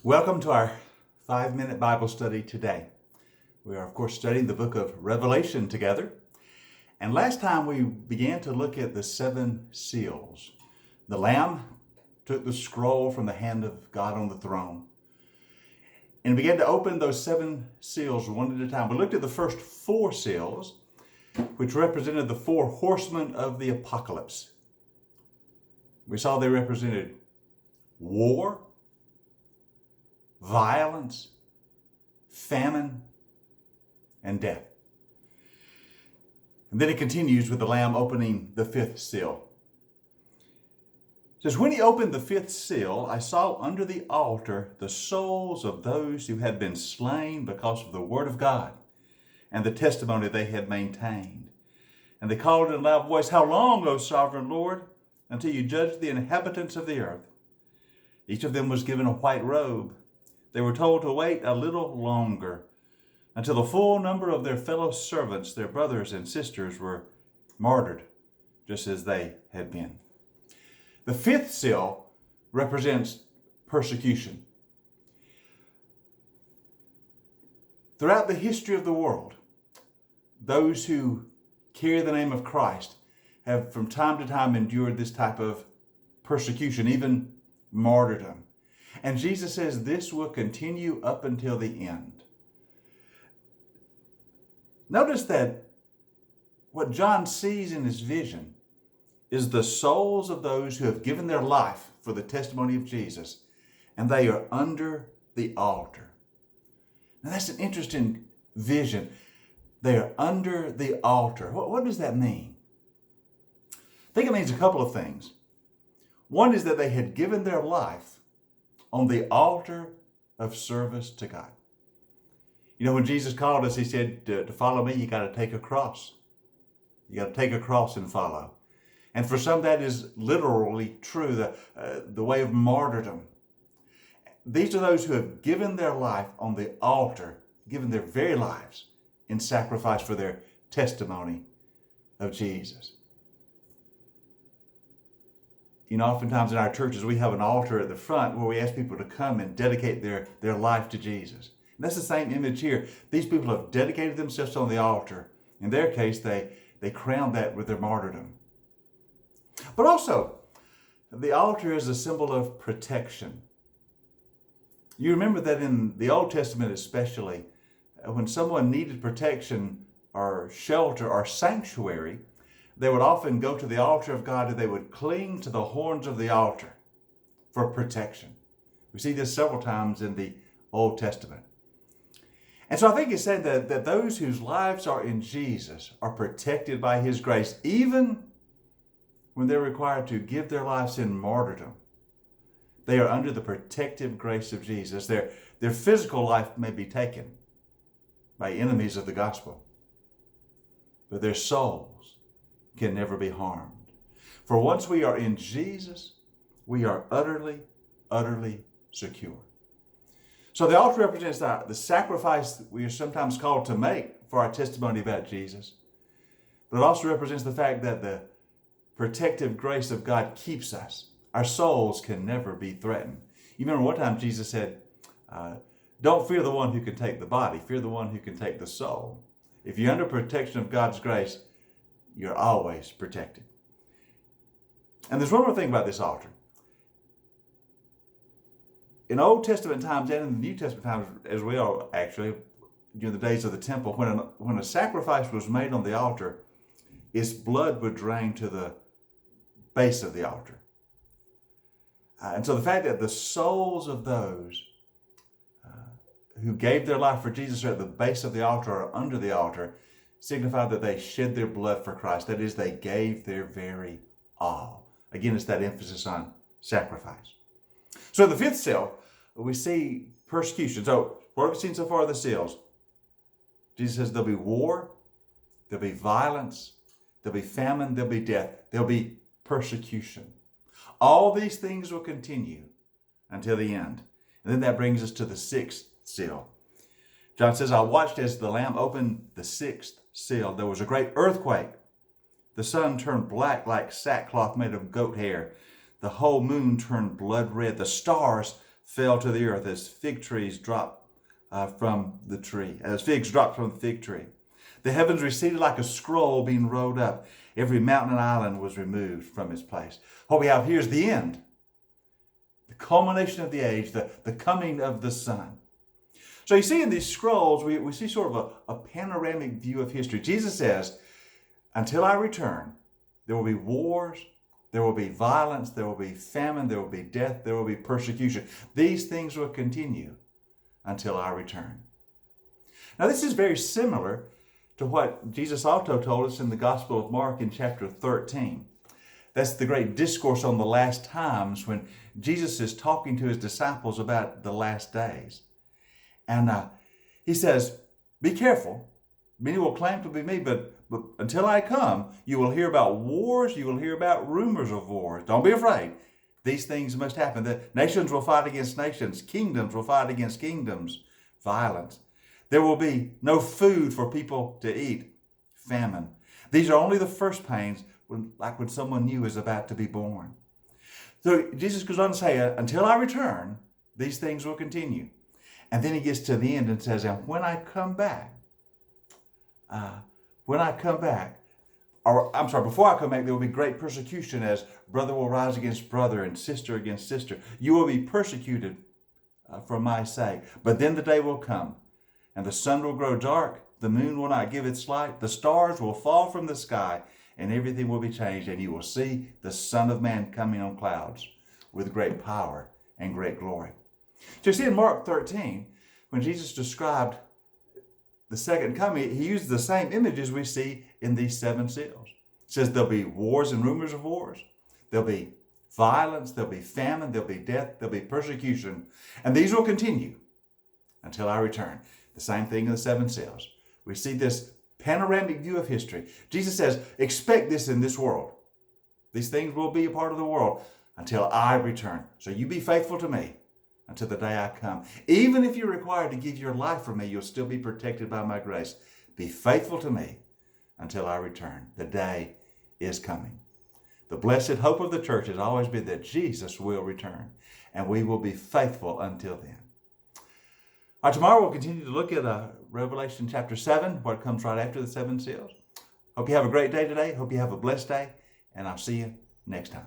Welcome to our 5-minute Bible study today. We are, of course, studying the book of Revelation together. And last time we began to look at the 7 seals. The Lamb took the scroll from the hand of God on the throne and began to open those 7 seals one at a time. We looked at the first 4 seals, which represented the 4 horsemen of the apocalypse. We saw they represented war, violence, famine, and death. And then it continues with the Lamb opening the 5th seal. It says, "When he opened the 5th seal, I saw under the altar the souls of those who had been slain because of the word of God and the testimony they had maintained. And they called in a loud voice, 'How long, O sovereign Lord, until you judge the inhabitants of the earth?' Each of them was given a white robe. They were told to wait a little longer until the full number of their fellow servants, their brothers and sisters, were martyred, just as they had been." The 5th seal represents persecution. Throughout the history of the world, those who carry the name of Christ have from time to time endured this type of persecution, even martyrdom. And Jesus says this will continue up until the end. Notice that what John sees in his vision is the souls of those who have given their life for the testimony of Jesus, and they are under the altar. Now that's an interesting vision. They are under the altar. What does that mean? I think it means a couple of things. One is that they had given their life on the altar of service to God. You know, when Jesus called us, he said, to follow me, you got to take a cross. You got to take a cross and follow. And for some, that is literally true, the way of martyrdom. These are those who have given their life on the altar, given their very lives in sacrifice for their testimony of Jesus. You know, oftentimes in our churches, we have an altar at the front where we ask people to come and dedicate their life to Jesus. And that's the same image here. These people have dedicated themselves on the altar. In their case, they crown that with their martyrdom. But also, the altar is a symbol of protection. You remember that in the Old Testament especially, when someone needed protection or shelter or sanctuary, they would often go to the altar of God and they would cling to the horns of the altar for protection. We see this several times in the Old Testament. And so I think it's said that those whose lives are in Jesus are protected by his grace, even when they're required to give their lives in martyrdom. They are under the protective grace of Jesus. Their physical life may be taken by enemies of the gospel, but their souls can never be harmed. For once we are in Jesus, we are utterly, utterly secure. So the altar represents the sacrifice we are sometimes called to make for our testimony about Jesus. But it also represents the fact that the protective grace of God keeps us. Our souls can never be threatened. You remember one time Jesus said, don't fear the one who can take the body, fear the one who can take the soul. If you're under protection of God's grace, you're always protected. And there's one more thing about this altar. In Old Testament times and in the New Testament times as well, actually, during the days of the temple, when a sacrifice was made on the altar, its blood would drain to the base of the altar. And so the fact that the souls of those who gave their life for Jesus are at the base of the altar or under the altar signified that they shed their blood for Christ. That is, they gave their very all. Again, it's that emphasis on sacrifice. So in the 5th seal, we see persecution. So what we've seen so far are the seals. Jesus says there'll be war, there'll be violence, there'll be famine, there'll be death, there'll be persecution. All these things will continue until the end. And then that brings us to the 6th seal. John says, I watched as the Lamb opened the 6th seal. There was a great earthquake. The sun turned black like sackcloth made of goat hair. The whole moon turned blood red. The stars fell to the earth as fig trees drop from the tree, as figs dropped from the fig tree. The heavens receded like a scroll being rolled up. Every mountain and island was removed from its place. What we have here is the end, the culmination of the age, the coming of the Son. So you see in these scrolls, we see sort of a panoramic view of history. Jesus says, until I return, there will be wars, there will be violence, there will be famine, there will be death, there will be persecution. These things will continue until I return. Now this is very similar to what Jesus also told us in the Gospel of Mark in chapter 13. That's the great discourse on the last times when Jesus is talking to his disciples about the last days. And he says, be careful. Many will claim to be me, but until I come, you will hear about wars. You will hear about rumors of wars. Don't be afraid. These things must happen. The nations will fight against nations. Kingdoms will fight against kingdoms. Violence. There will be no food for people to eat. Famine. These are only the first pains, like when someone new is about to be born. So Jesus goes on to say, until I return, these things will continue. And then he gets to the end and says, and when I come back, before I come back, there will be great persecution as brother will rise against brother and sister against sister. You will be persecuted for my sake. But then the day will come, and the sun will grow dark, the moon will not give its light, the stars will fall from the sky, and everything will be changed, and you will see the Son of Man coming on clouds with great power and great glory. So you see in Mark 13, when Jesus described the second coming, he used the same images we see in these seven seals. It says there'll be wars and rumors of wars. There'll be violence, there'll be famine, there'll be death, there'll be persecution. And these will continue until I return. The same thing in the seven seals. We see this panoramic view of history. Jesus says, expect this in this world. These things will be a part of the world until I return. So you be faithful to me until the day I come. Even if you're required to give your life for me, you'll still be protected by my grace. Be faithful to me until I return. The day is coming. The blessed hope of the church has always been that Jesus will return, and we will be faithful until then. All right, tomorrow we'll continue to look at Revelation chapter 7, what comes right after the seven seals. Hope you have a great day today. Hope you have a blessed day, and I'll see you next time.